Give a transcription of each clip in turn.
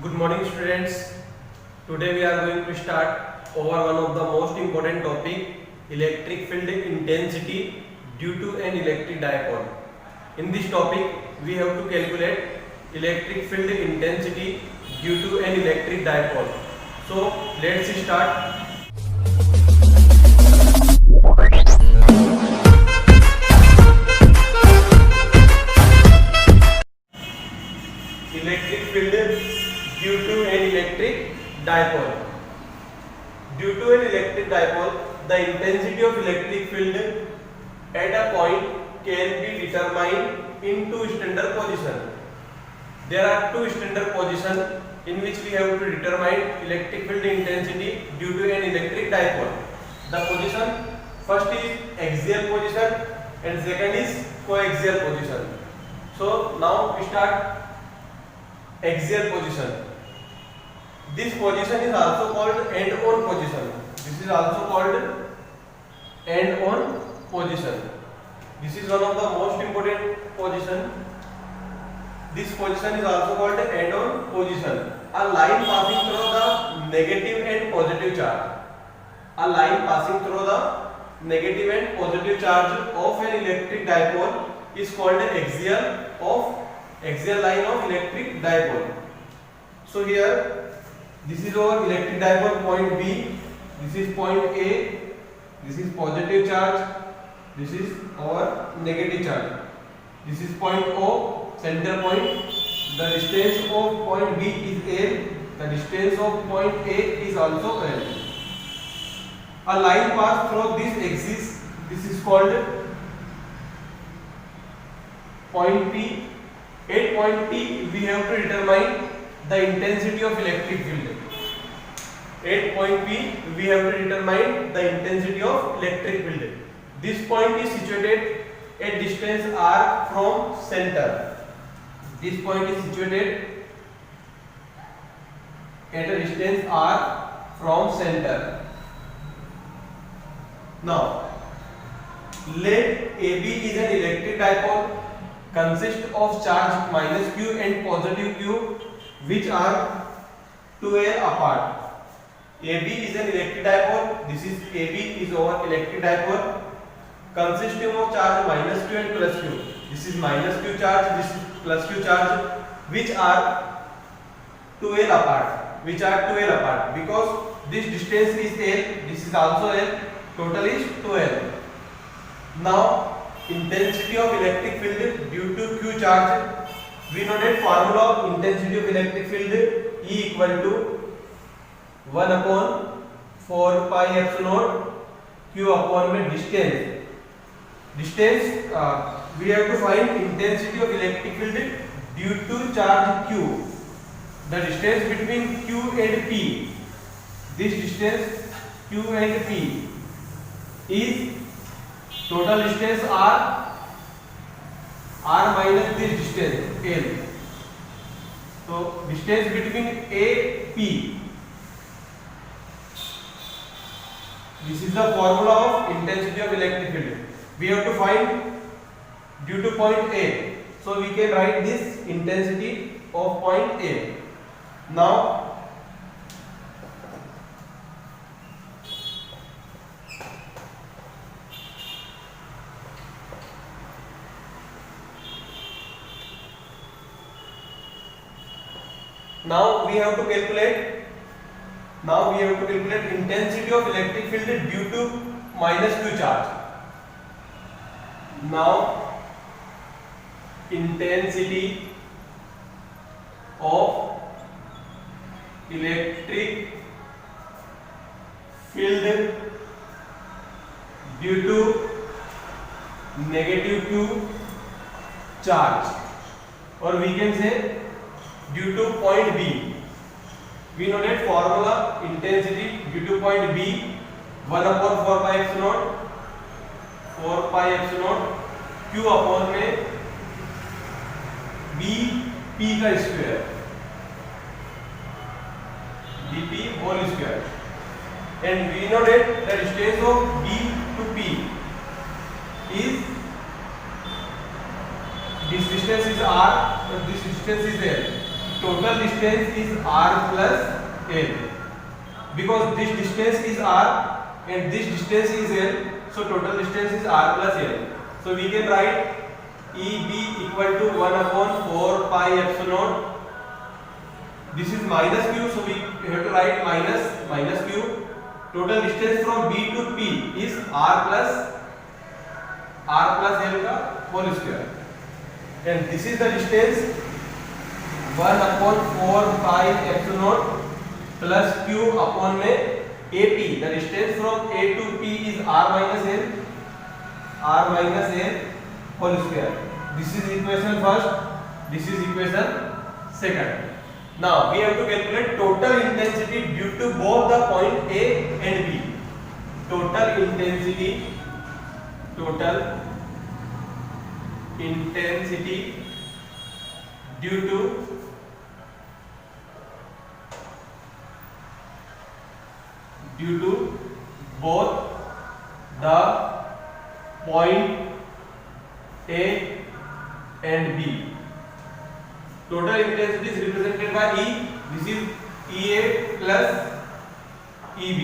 Good morning students. Today we are going to start over one of the most important topic, electric field intensity due to an electric dipole. In this topic we have to calculate electric field intensity due to an electric dipole. So let's start. Electric field due to an electric dipole. Due to an electric dipole, the intensity of electric field at a point can be determined in two standard positions. There are two standard positions in which we have to determine electric field intensity due to an electric dipole. The position first is axial position and second is coaxial position. So now we start axial position. This position is also called end-on position. This is also called end-on position. This is one of the most important position. This position is also called end-on position. A line passing through the negative and positive charge. A line passing through the negative and positive charge of an electric dipole is called axial line of electric dipole. So here this is our electric dipole point B, this is point A, this is positive charge, this is our negative charge. This is point O, center point. The distance of point B is L, the distance of point A is also L. A line passed through this axis, this is called point P. At point P, we have to determine the intensity of electric field. At point P, we have to determine the intensity of electric field. This point is situated at distance r from center. This point is situated at a distance r from center. Now, let AB is an electric dipole consist of charge minus q and positive q which are 2L apart. AB is an electric dipole. This is AB is our electric dipole consisting of charge minus q and plus q. This is minus q charge, this is plus q charge which are 2L apart. Which are 2L apart because this distance is L, this is also L. Total is 2L. Now intensity of electric field due to q charge, we know that formula of intensity of electric field E equal to 1 upon 4 pi epsilon q upon में distance. We have to find intensity of electric field due to charge q. The distance between q and p, this distance q and p is total distance r minus this distance L. So distance between A, P. This is the formula of intensity of electric field. We have to find due to point A. So we can write this intensity of point A. Now we have to calculate intensity of electric field due to minus q charge. Now intensity of electric field due to negative q charge, or we can say due to point B. We know that formula intensity due to point B 1 upon 4 pi epsilon q upon में B P का square dP whole square, and we know that the distance of B to P is, this distance is r and this distance is L. total distance is r plus l, because this distance is r and this distance is l, so total distance is r plus l. So we can write EB equal to 1 upon 4 pi epsilon. This is minus q, so we have to write minus q. Total distance from B to P is r plus l का whole square, and this is the distance 1 upon 4 pi epsilon plus q upon में AP. The distance from A to P is r minus l whole square. This is equation first, this is equation second. Now we have to calculate total intensity due to both the point A and B. Total intensity due to both the point A and B. Total intensity is represented by E. This is EA plus EB.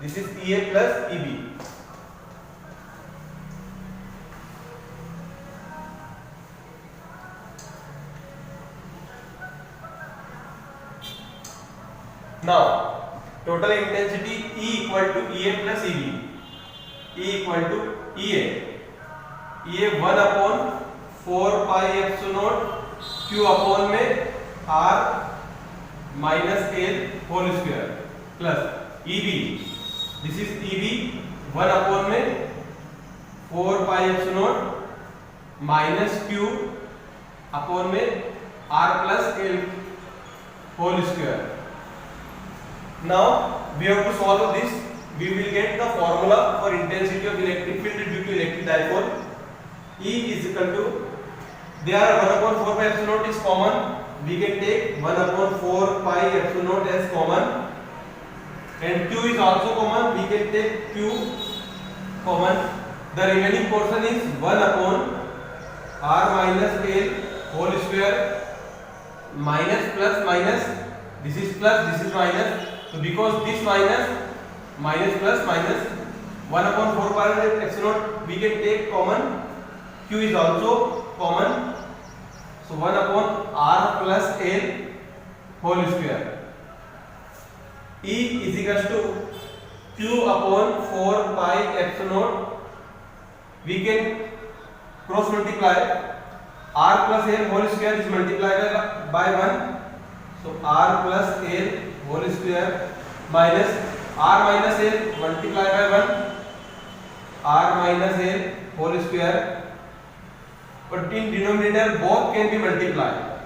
This is EA plus EB. Now total intensity E equal to EA plus EB. E equal to EA 1 upon 4 pi epsilon q upon में r minus l whole square plus EB. This is EB 1 upon में 4 pi epsilon minus q upon में r plus l whole square. Now we have to solve this. We will get the formula for intensity of electric field due to electric dipole. E is equal to, there 1 upon 4 pi epsilon is common. We can take 1 upon 4 pi epsilon as common, and q is also common. We can take q common. The remaining portion is 1 upon r minus l whole square minus plus minus. This is plus, this is minus. So because this minus plus minus 1 upon 4 pi epsilon we can take common. Q is also common, so 1 upon r plus l whole square. E is equals to q upon 4 pi epsilon. We can cross multiply. R plus l whole square is multiplied by 1, so r plus l whole square minus r minus l multiplied by 1, r minus l whole square. But in denominator both can be multiplied.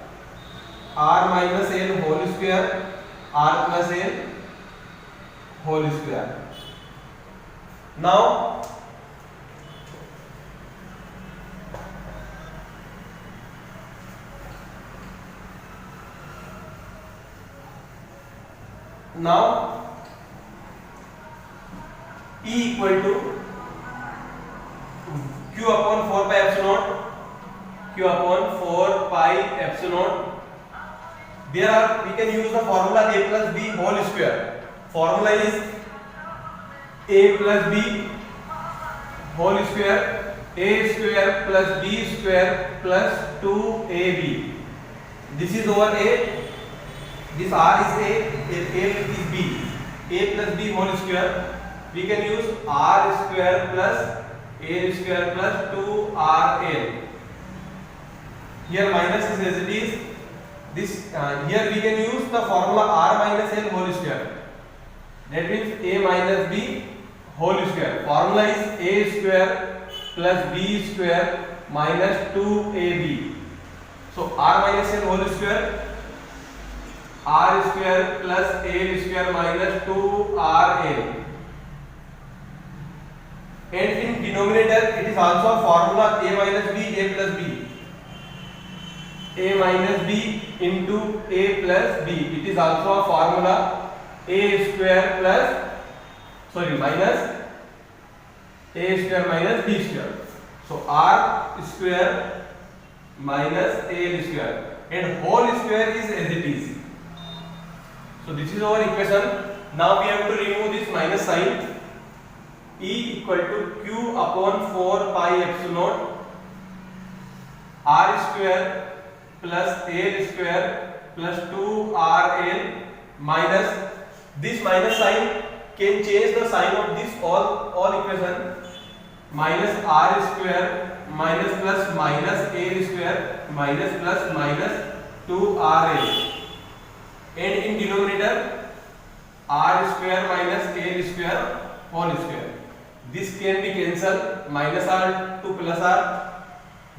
R minus l whole square, r plus l whole square. Now E equal to q upon 4 pi epsilon. Q upon 4 pi epsilon. There we can use the formula a plus b whole square. Formula is a plus b whole square, a square plus b square plus 2ab. This is over a, this r is a is b. A plus b whole square. We can use r square plus a square plus 2rl. Here minus is as it is. This here we can use the formula r minus l whole square. That means a minus b whole square. Formula is a square plus b square minus 2ab. So r minus l whole square, r square plus a square minus 2rl. And in denominator it is also a formula a minus b, a plus b. A minus b into a plus b. It is also a formula a square plus minus a square minus b square. So r square minus a square. and whole square is as it is. So this is our equation. Now we have to remove this minus sign. E equal to q upon 4 pi epsilon naught r square plus l square plus 2rl minus this minus sign can change the sign of this all equation. Minus r square minus plus minus l square minus plus minus 2rl, and in denominator r square minus l square whole square. This can be cancelled, minus r to plus r.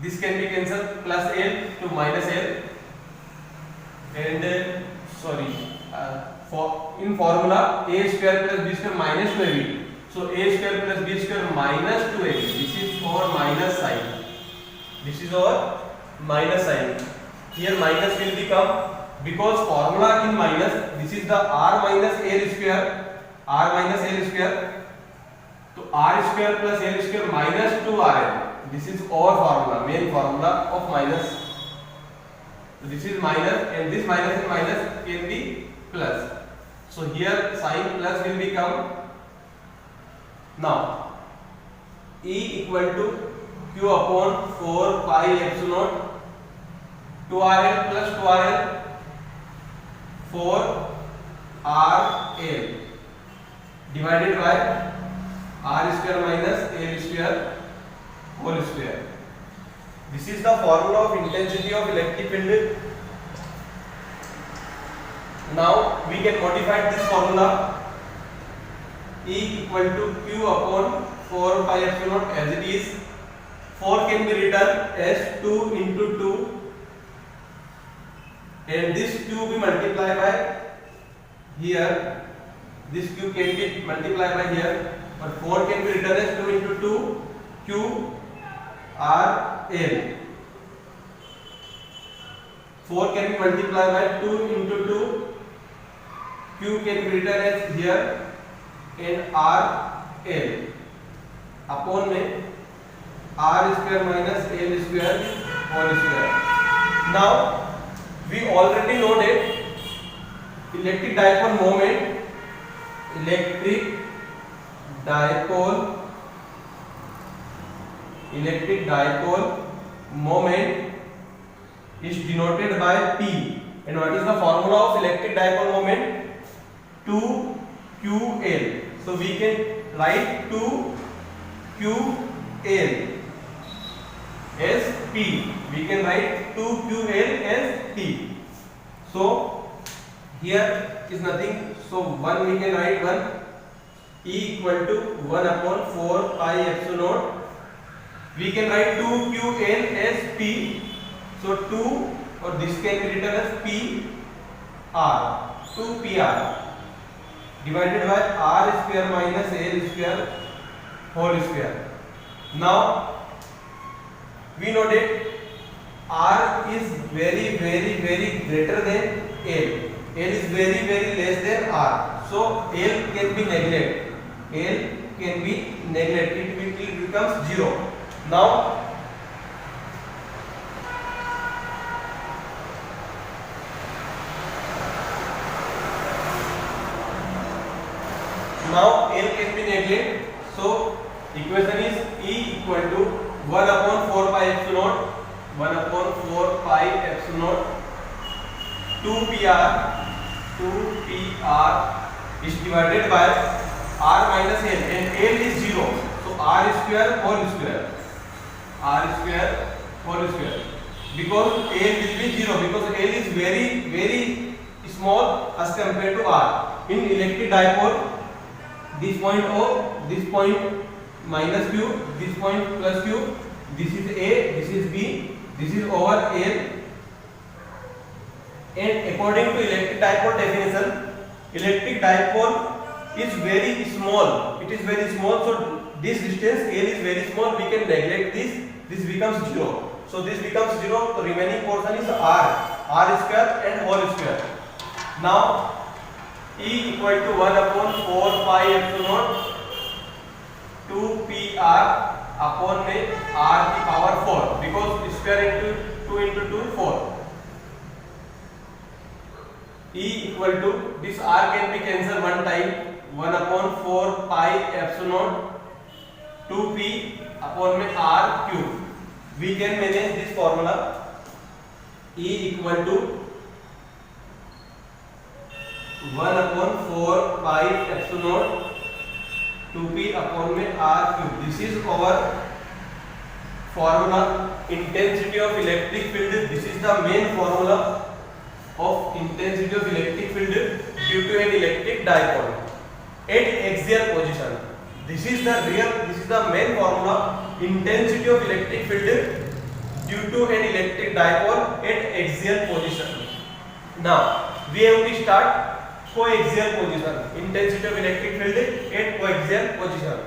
This can be cancelled, plus l to minus l. And for in formula a square plus b square minus 2ab. So a square plus b square minus 2ab. This is our minus sign. This is our minus sign. Here minus will become, because formula in minus, this is the r minus l square. R minus l square. So r square plus l square minus 2rl. This is our formula, main formula of minus. So this is minus, and this minus and minus can be plus. So here sign plus will become. Now E equal to q upon 4 pi epsilon naught 2rl plus 2rl 4rl divided by r square minus l square whole square. This is the formula of intensity of electric field. Now we can modify this formula. E equal to q upon 4 pi epsilon naught as it is. 4 can be written as 2 into 2, and this q be multiplied by here. This q can be multiplied by here, but 4 can be written as 2 into 2 q r l. 4 can be multiplied by 2 into 2 q can be written as here and r l upon में r square minus l square whole square. Now we already know that electric dipole moment moment is denoted by P. And what is the formula of electric dipole moment? 2ql. So we can write 2ql as P. We can write 2ql as P. So here is nothing. So 1 we can write 1. E equal to 1 upon 4 pi epsilon naught. We can write 2ql as P. So 2, or this can be written as PR. 2PR divided by r square minus l square whole square. Now we know that r is very greater than l. L is very less than r. So L can be neglected. L can be neglected. It becomes 0. Now L can be neglected. So equation is E equal to 1 upon 4 pi epsilon naught 1 upon 4 pi epsilon naught 2PR is divided by r minus l, and l is 0. So r square whole square. Because l will be 0, because l is very small as compared to r. In electric dipole, this point O, this point minus q, this point plus q, this is A, this is B, this is over L. And according to electric dipole definition, electric dipole is very small. It is very small. So this distance L is very small. We can neglect this. This becomes 0. So this becomes 0. The remaining portion is r square and whole square. Now E equal to 1 upon 4 pi epsilon naught 2PR upon में r की power 4, because square into 2 into 2 4. E equal to, this r can be cancelled one time, 1 upon 4 pi epsilon 2p upon में r cube. We can manage this formula. E equal to 1 upon 4 pi epsilon 2p upon में r cube. This is our formula. Intensity of electric field. This is the main formula of intensity of electric field due to an electric dipole at axial position. This is the main formula, intensity of electric field due to an electric dipole at axial position. Now we have to start coaxial position. Intensity of electric field at coaxial position.